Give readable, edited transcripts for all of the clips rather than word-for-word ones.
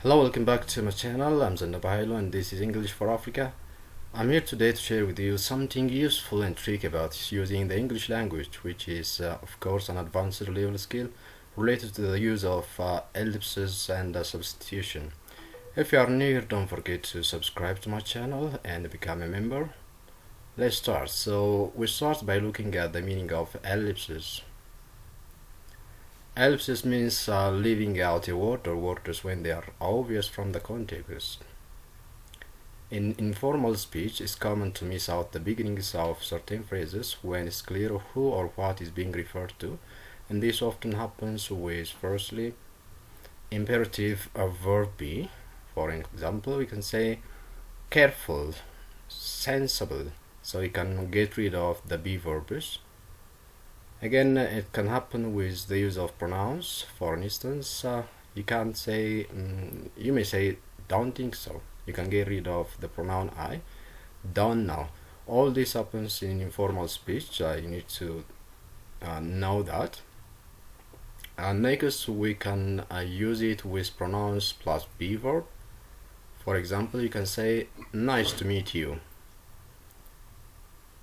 Hello, welcome back to my channel. I'm Zenebe Hailu and this is English for Africa. I'm here today to share with you something useful and tricky about using the English language, which is of course an advanced level skill related to the use of ellipses and substitution. If you are new here, don't forget to subscribe to my channel and become a member. Let's start. So we start by looking at the meaning of ellipses. Ellipses means leaving out a word or words when they are obvious from the context. In informal speech, it's common to miss out the beginnings of certain phrases when it's clear who or what is being referred to, and this often happens with, firstly, imperative verb be. For example, we can say careful, sensible, so you can get rid of the be verbs. Again, it can happen with the use of pronouns. For instance, you may say don't think so. You can get rid of the pronoun I. Don't know. All this happens in informal speech. You need to know that. Next, we can use it with pronouns plus be verb. For example, you can say nice to meet you.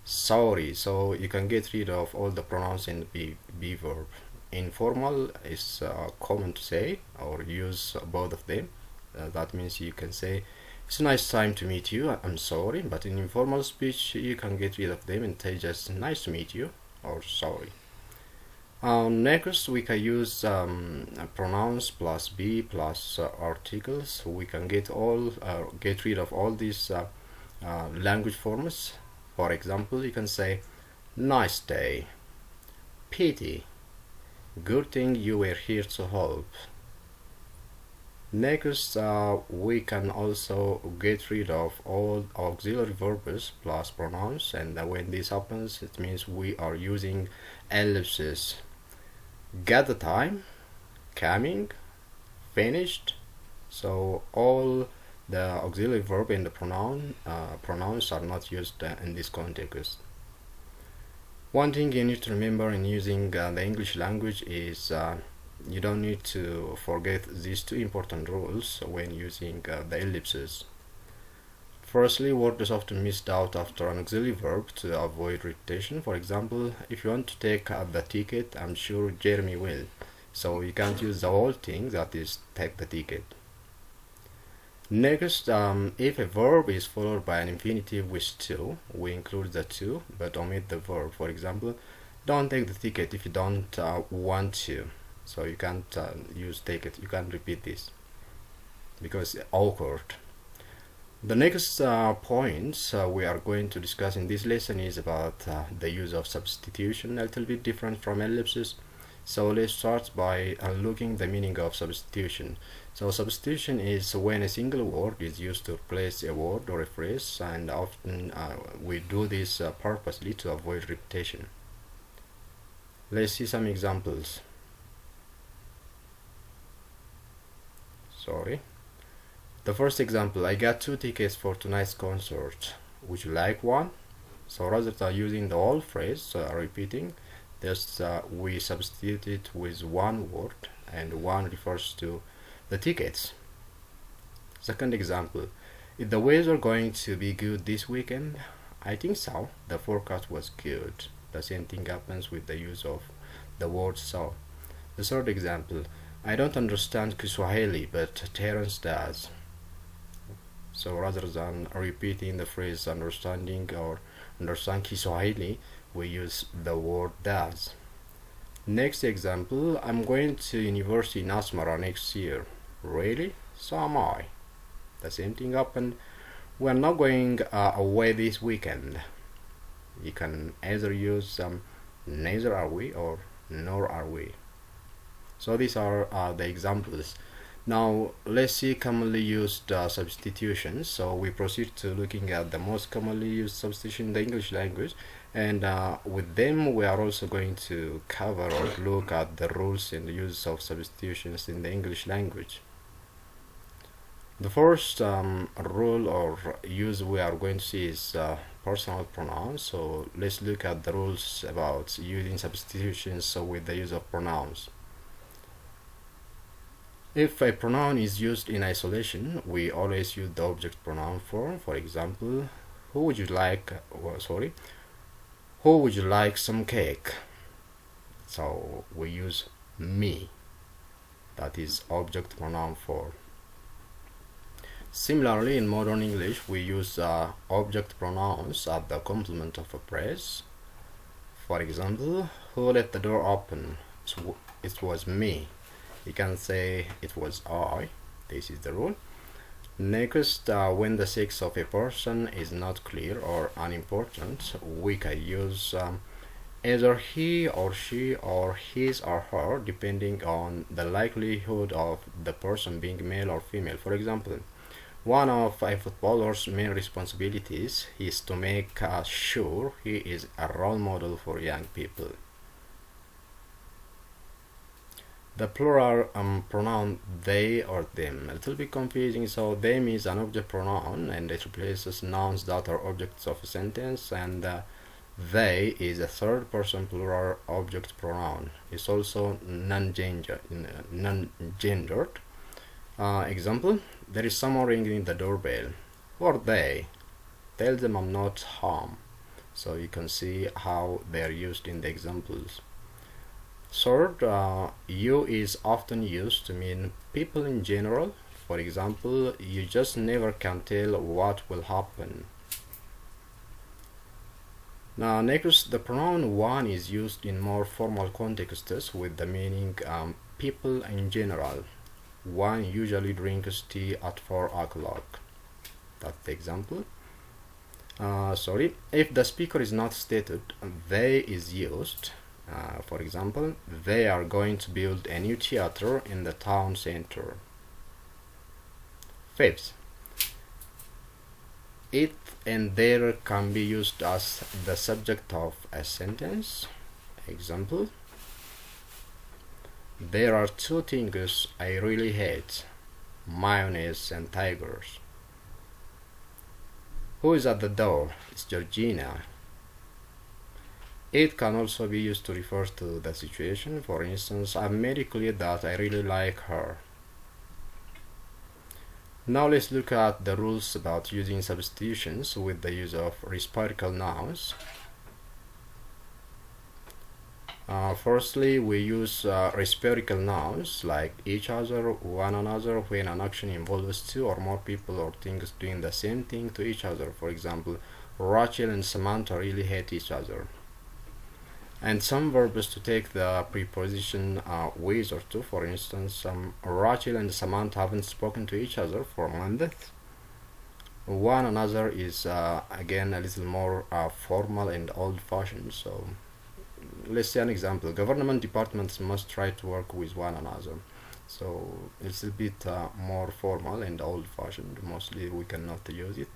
Sorry, so you can get rid of all the pronouns in the be verb. Informal is common to say or use both of them. That means you can say it's a nice time to meet you, I'm sorry, but in informal speech you can get rid of them and say just nice to meet you or sorry. Next, we can use pronouns plus be plus articles. We can get rid of all these language forms. For example, you can say nice day, pity, good thing you were here to help. Next, we can also get rid of all auxiliary verbs plus pronouns, and when this happens, it means we are using ellipses. Get the time, coming, finished. So all the auxiliary verb and the pronouns are not used in this context. One thing you need to remember in using the English language is you don't need to forget these two important rules when using the ellipses. Firstly, word is often missed out after an auxiliary verb to avoid repetition. For example, if you want to take the ticket, I'm sure Jeremy will. So you can't use the whole thing, that is, take the ticket. Next, if a verb is followed by an infinitive with to, we include the to but omit the verb. For example, don't take the ticket if you don't want to. So you can't use take it. You can't repeat this because it's awkward. The next points we are going to discuss in this lesson is about the use of substitution, a little bit different from ellipses. So let's start by looking the meaning of substitution. So substitution is when a single word is used to replace a word or a phrase, and often we do this purposely to avoid repetition. Let's see some examples. The first example, I got 2 tickets for tonight's concert. Would you like one? So rather than using the whole phrase, repeating, we substitute it with one word, and one refers to the tickets. Second example, is the weather going to be good this weekend? I think so. The forecast was good. The same thing happens with the use of the word so. The third example, I don't understand Kiswahili, but Terence does. So rather than repeating the phrase understanding or understand Kiswahili, we use the word does. Next example, I'm going to university in Asmara next year. Really? So am I. The same thing happened. We're not going away this weekend. You can either use neither are we or nor are we. So these are the examples. Now let's see commonly used substitutions. So we proceed to looking at the most commonly used substitution in the English language, and with them we are also going to cover or look at the rules and the use of substitutions in the English language. The first rule or use we are going to see is personal pronouns. So let's look at the rules about using substitutions with the use of pronouns. If a pronoun is used in isolation, we always use the object pronoun form. For example, who would you like who would you like some cake? So we use me. That is object pronoun form. Similarly, in modern English, we use object pronouns at the complement of a phrase. For example, who left the door open? It was me. You can say it was I. This is the rule. Next, when the sex of a person is not clear or unimportant, we can use either he or she or his or her, depending on the likelihood of the person being male or female. For example, one of a footballer's main responsibilities is to make sure he is a role model for young people. The plural pronoun they or them, a little bit confusing. So them is an object pronoun and it replaces nouns that are objects of a sentence, and they is a third person plural object pronoun. It's also non-gendered. Example, there is someone ringing the doorbell. Who are they? Tell them I'm not home. So you can see how they are used in the examples. Third, you is often used to mean people in general. For example, you just never can tell what will happen. Now next, the pronoun one is used in more formal contexts with the meaning people in general. One usually drinks tea at 4 o'clock. That's the example. If the speaker is not stated, they is used. For example, they are going to build a new theater in the town center. Fifth, it and there can be used as the subject of a sentence. Example, there are two things I really hate: mayonnaise and tigers. Who is at the door? It's Georgina. It can also be used to refer to the situation. For instance, I made it clear that I really like her. Now let's look at the rules about using substitutions with the use of reciprocal nouns. Firstly, we use reciprocal nouns like each other, one another, when an action involves two or more people or things doing the same thing to each other. For example, Rachel and Samantha really hate each other. And some verbs to take the preposition with or to. For instance, Rachel and Samantha haven't spoken to each other for months. One another is again a little more formal and old-fashioned. So let's say an example: government departments must try to work with one another. So it's a bit more formal and old-fashioned. Mostly we cannot use it.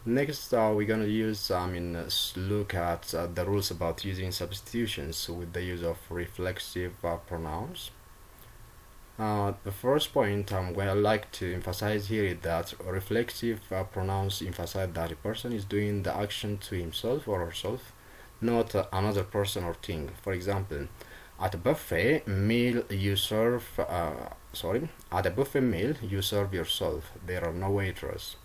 Next, we're gonna use look at the rules about using substitutions with the use of reflexive pronouns. The first point what I like to emphasize here is that reflexive pronouns emphasize that a person is doing the action to himself or herself, not another person or thing. For example, at a buffet meal you serve at a buffet meal you serve yourself. There are no waiters.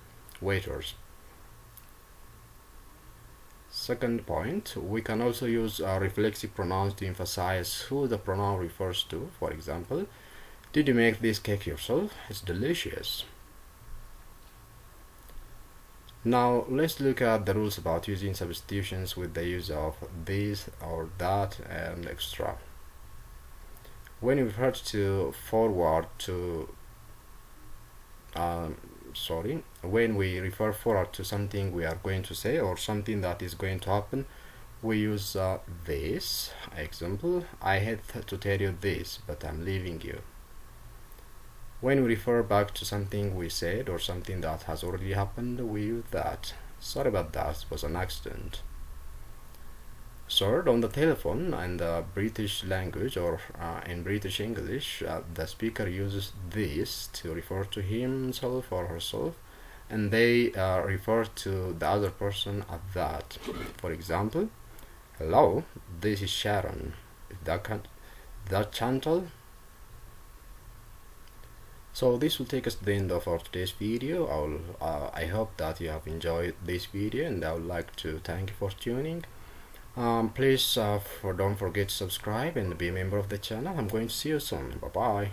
Second point, we can also use reflexive pronouns to emphasize who the pronoun refers to. For example, did you make this cake yourself? It's delicious. Now let's look at the rules about using substitutions with the use of this or that and extra. When we refer to forward to when we refer forward to something we are going to say or something that is going to happen, we use this. Example, I had to tell you this, but I'm leaving you. When we refer back to something we said or something that has already happened, we use that. Sorry about that, it was an accident. Third, on the telephone in the British language or in British English, the speaker uses this to refer to himself or herself, and they refer to the other person as that. For example, hello, this is Sharon. Is that Chantal? So this will take us to the end of our today's video. I hope that you have enjoyed this video, and I would like to thank you for tuning. Please don't forget to subscribe and be a member of the channel. I'm going to see you soon. Bye bye.